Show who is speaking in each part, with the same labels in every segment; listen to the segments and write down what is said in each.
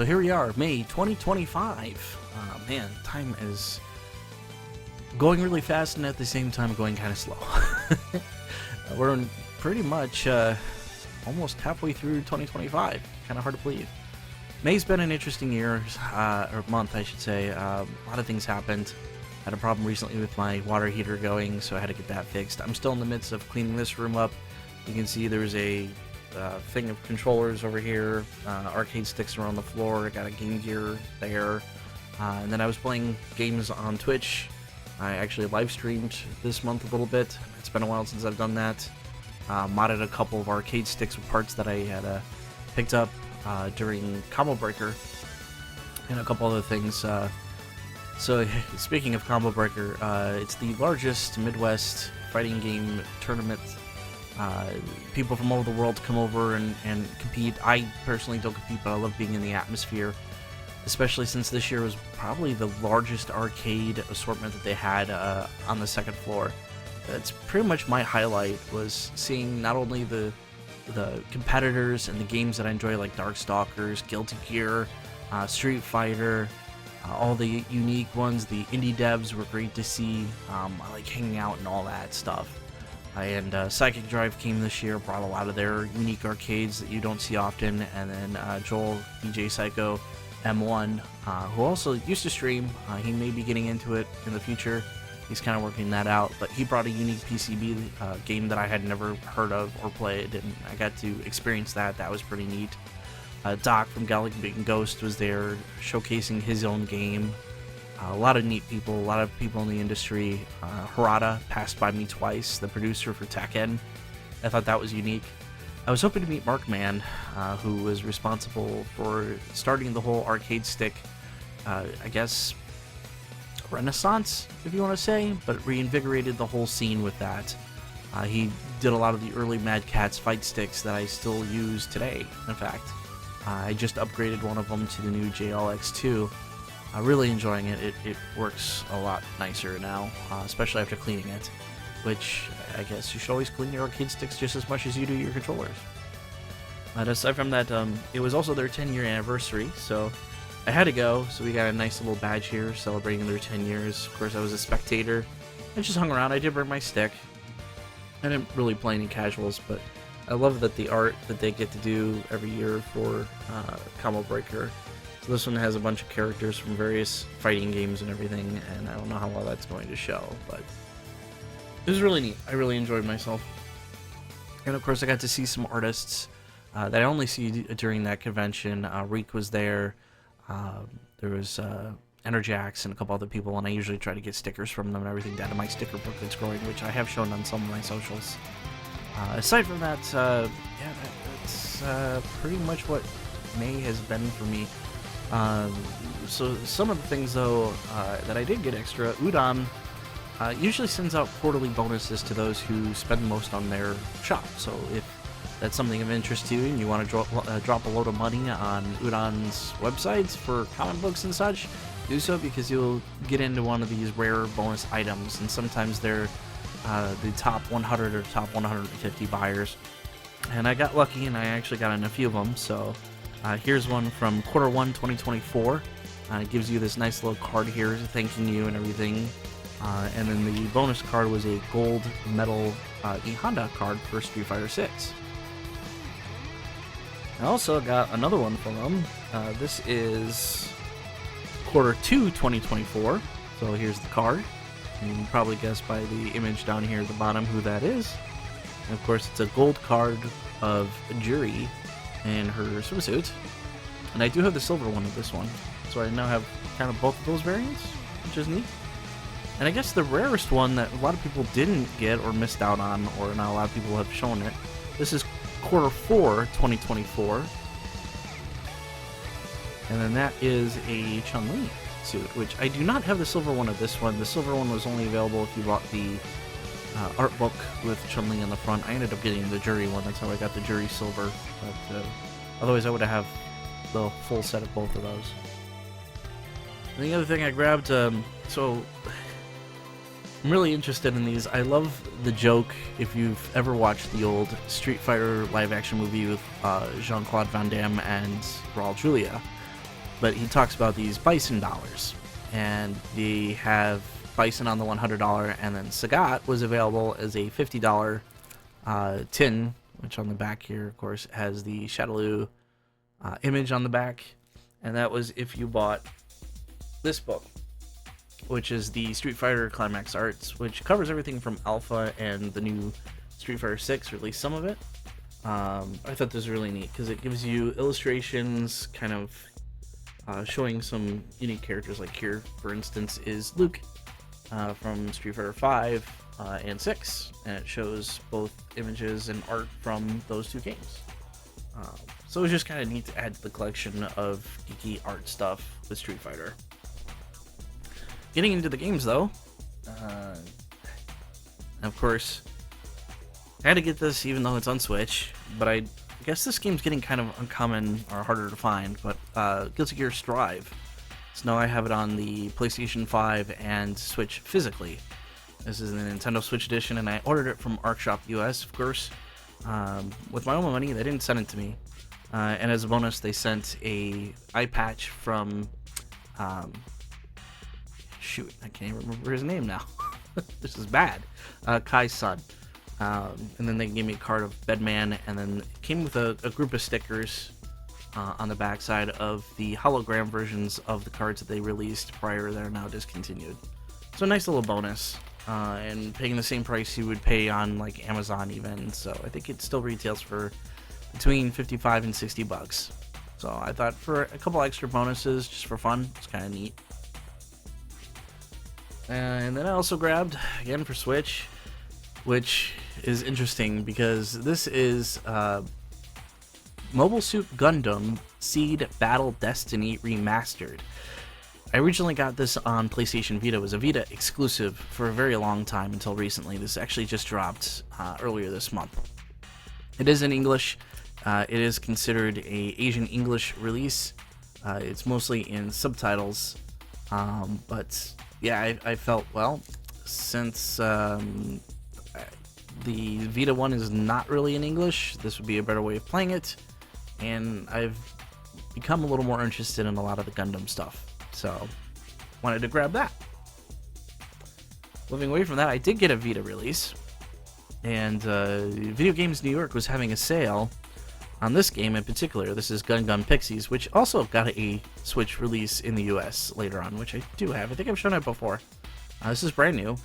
Speaker 1: here we are, May 2025. Man, time is going really fast and at the same time going kind of slow. We're pretty much almost halfway through 2025. Kind of hard to believe. May's been an interesting year, or month, I should say. A lot of things happened. Had a problem recently with my water heater going, so I had to get that fixed. I'm still in the midst of cleaning this room up. You can see there's a thing of controllers over here, arcade sticks around the floor. I got a Game Gear there, and then I was playing games on Twitch. I actually live streamed this month a little bit. It's been a while since I've done that. Modded a couple of arcade sticks with parts that I had picked up during Combo Breaker, and a couple other things. So speaking of Combo Breaker, it's the largest Midwest fighting game tournament. People from all over the world come over and compete. I personally don't compete, but I love being in the atmosphere, especially since this year was probably the largest arcade assortment that they had on the second floor. That's pretty much my highlight, was seeing not only the competitors and the games that I enjoy, like Darkstalkers, Guilty Gear, Street Fighter, all the unique ones. The indie devs were great to see. I like hanging out and all that stuff. And Psychic Drive came this year, brought a lot of their unique arcades that you don't see often. And then Joel, DJ Psycho, M1, who also used to stream. He may be getting into it in the future. He's kind of working that out. But he brought a unique PCB game that I had never heard of or played, and I got to experience that. That was pretty neat. Doc from Galaxy Ghost was there, showcasing his own game. A lot of neat people, a lot of people in the industry. Harada passed by me twice, the producer for Tekken. I thought that was unique. I was hoping to meet Markman, who was responsible for starting the whole arcade stick, I guess, renaissance, if you want to say, but reinvigorated the whole scene with that. He did a lot of the early Mad Catz fight sticks that I still use today, in fact. I just upgraded one of them to the new JLX2. Really enjoying it. It works a lot nicer now, especially after cleaning it, which I guess you should always clean your arcade sticks just as much as you do your controllers. But aside from that, it was also their 10-year anniversary, so I had to go. So we got a nice little badge here celebrating their 10 years. Of course, I was a spectator. I just hung around. I did bring my stick. I didn't really play any casuals, but I love that the art that they get to do every year for Combo Breaker. So this one has a bunch of characters from various fighting games and everything, and I don't know how well that's going to show, but it was really neat. I really enjoyed myself. And of course, I got to see some artists that I only see during that convention. Reek was there. There was Enerjax and a couple other people, and I usually try to get stickers from them and everything down to my sticker book that's growing, which I have shown on some of my socials. Aside from that, yeah, that's pretty much what May has been for me. So some of the things, though, that I did get extra, Udon usually sends out quarterly bonuses to those who spend most on their shop. So if that's something of interest to you and you want to drop a load of money on Udon's websites for comic books and such, do so, because you'll get into one of these rare bonus items, and sometimes they're the top 100 or top 150 buyers. And I got lucky and I actually got in a few of them. So here's one from Q1 2024. It gives you this nice little card here thanking you and everything. And then the bonus card was a gold medal E Honda card for Street Fighter 6. I also got another one from them. This is Q2 2024. So here's the card. You can probably guess by the image down here at the bottom who that is. And of course, it's a gold card of Juri in her swimsuit. And I do have the silver one of this one. So I now have kind of both of those variants, which is neat. And I guess the rarest one that a lot of people didn't get or missed out on, or not a lot of people have shown it, this is Q4 2024. And then that is a Chun-Li suit, which I do not have the silver one of this one. The silver one was only available if you bought the art book with Chun-Li on the front. I ended up getting the Juri one. That's how I got the Juri silver. But otherwise, I would have the full set of both of those. And the other thing I grabbed, so I'm really interested in these. I love the joke, if you've ever watched the old Street Fighter live-action movie with Jean-Claude Van Damme and Raul Julia. but he talks about these Bison dollars, and they have Bison on the $100, and then Sagat was available as a $50 tin, which on the back here, of course, has the Shadaloo image on the back, and that was if you bought this book, which is the Street Fighter Climax Arts, which covers everything from Alpha and the new Street Fighter 6, or at least some of it. I thought this was really neat because it gives you illustrations, kind of showing some unique characters. Like here, for instance, is Luke from Street Fighter 5 and 6, and it shows both images and art from those two games. So it was just kind of neat to add to the collection of geeky art stuff with Street Fighter. Getting into the games, though, of course, I had to get this even though it's on Switch, but I guess this game's getting kind of uncommon or harder to find, but Guilty Gear Strive. So now I have it on the PlayStation 5 and Switch physically. This is the Nintendo Switch edition, and I ordered it from ArcShop US, of course, with my own money. They didn't send it to me. And as a bonus, they sent a eye patch from... shoot, I can't even remember his name now. This is bad. Kai's son. And then they gave me a card of Bedman, and then it came with a group of stickers on the backside of the hologram versions of the cards that they released prior that are now discontinued. So a nice little bonus, and paying the same price you would pay on like Amazon even. So I think it still retails for between $55 and $60. So I thought for a couple extra bonuses just for fun, it's kind of neat. And then I also grabbed, again for Switch, which is interesting because this is Mobile Suit Gundam Seed Battle Destiny Remastered. I originally got this on PlayStation Vita. It was a Vita exclusive for a very long time until recently. This actually just dropped earlier this month. It is in English. It is considered a Asian English release. It's mostly in subtitles, but yeah, I felt, well, since the Vita one is not really in English, this would be a better way of playing it, and I've become a little more interested in a lot of the Gundam stuff, so wanted to grab that. Moving away from that, I did get a Vita release, and Video Games New York was having a sale on this game in particular. This is Gun Gun Pixies, which also got a Switch release in the US later on, which I do have. I think I've shown it before. This is brand new,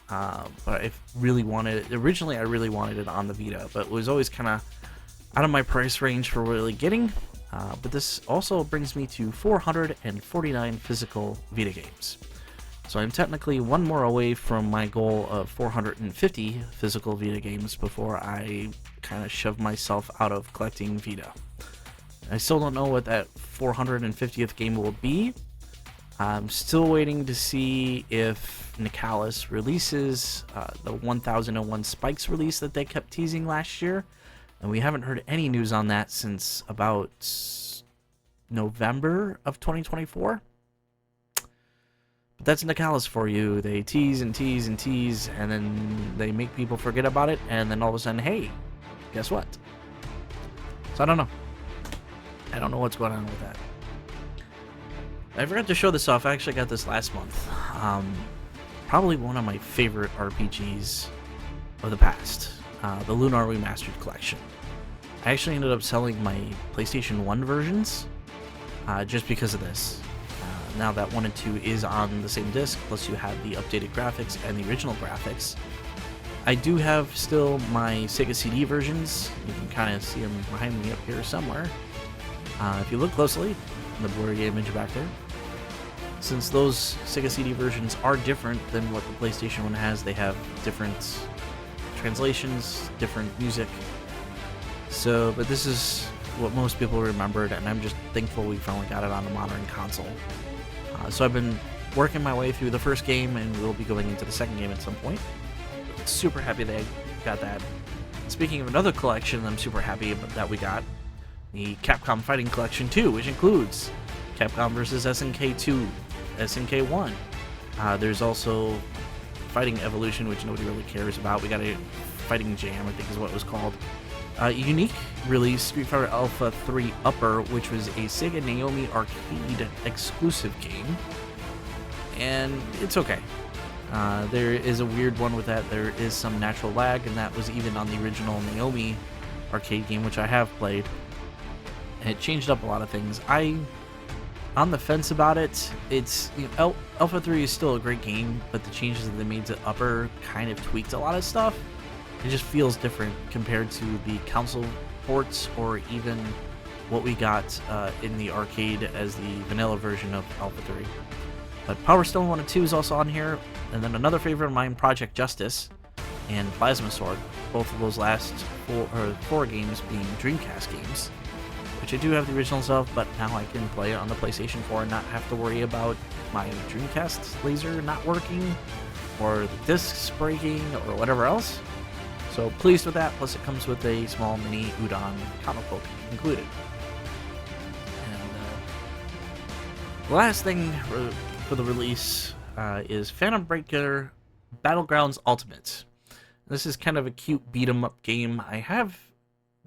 Speaker 1: but I really wanted it. Originally, I really wanted it on the Vita, but it was always kind of out of my price range for really getting. But this also brings me to 449 physical Vita games. So I'm technically one more away from my goal of 450 physical Vita games before I kind of shove myself out of collecting Vita. I still don't know what that 450th game will be. I'm still waiting to see if Nicalis releases the 1001 Spikes release that they kept teasing last year. And we haven't heard any news on that since about November of 2024. But that's Nicalis for you. They tease and tease and tease, and then they make people forget about it, and then all of a sudden, hey, guess what? So I don't know. I don't know what's going on with that. I forgot to show this off. I actually got this last month. Probably one of my favorite RPGs of the past. The Lunar Remastered Collection. I actually ended up selling my PlayStation 1 versions just because of this. Now that 1 and 2 is on the same disc, plus you have the updated graphics and the original graphics. I do have still my Sega CD versions. You can kind of see them behind me up here somewhere. If you look closely, the blurry image back there. Since those Sega CD versions are different than what the PlayStation 1 has, they have different translations, different music. So, but this is what most people remembered, and I'm just thankful we finally got it on a modern console. So I've been working my way through the first game, and we'll be going into the second game at some point. Super happy that I got that. Speaking of another collection I'm super happy about that we got, the Capcom Fighting Collection 2, which includes Capcom vs. SNK 2, SNK 1. There's also Fighting Evolution, which nobody really cares about. We got a Fighting Jam, I think is what it was called. unique release, Street Fighter Alpha 3 Upper, which was a Sega Naomi Arcade exclusive game. And it's okay. There is a weird one with that. There is some natural lag, and that was even on the original Naomi arcade game, which I have played. And it changed up a lot of things. I'm on the fence about it. It's, you know, Alpha 3 is still a great game, but the changes that they made to Upper kind of tweaked a lot of stuff. It just feels different compared to the console ports or even what we got in the arcade as the vanilla version of Alpha 3. But Power Stone 1 and 2 is also on here, and then another favorite of mine, Project Justice and Plasma Sword. Both of those last four games being Dreamcast games, which I do have the originals of, but now I can play it on the PlayStation 4 and not have to worry about my Dreamcast laser not working or the discs breaking or whatever else. So pleased with that, plus it comes with a small mini Udon comic book included. And the last thing for the release is Phantom Breaker Battlegrounds Ultimate. This is kind of a cute beat-em-up game. I have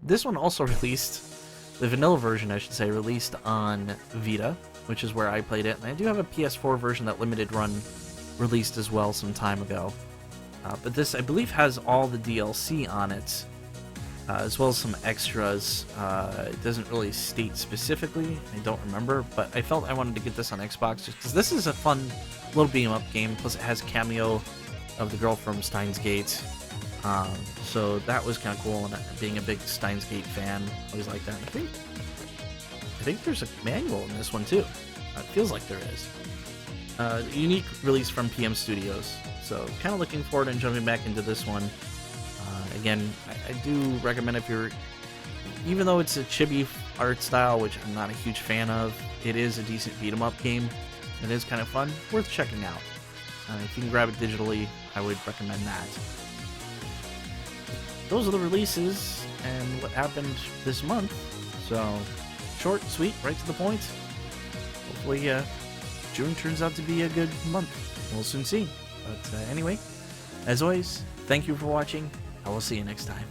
Speaker 1: this one also released, the vanilla version I should say, released on Vita, which is where I played it. And I do have a PS4 version that limited run released as well some time ago. But this, I believe, has all the DLC on it, as well as some extras. It doesn't really state specifically, I don't remember, but I felt I wanted to get this on Xbox just because this is a fun little beat-em-up game, plus it has cameo of the girl from Steins Gate. So that was kind of cool, and being a big Steins Gate fan, I always like that. I think there's a manual in this one too. It feels like there is. Unique release from PM Studios. So kind of looking forward and jumping back into this one. Again, I do recommend if you're, even though it's a chibi art style, which I'm not a huge fan of, it is a decent beat 'em up game. It is kind of fun, worth checking out. If you can grab it digitally, I would recommend that. Those are the releases and what happened this month. So short, sweet, right to the point. Hopefully June turns out to be a good month. We'll soon see. But anyway, as always, thank you for watching. I will see you next time.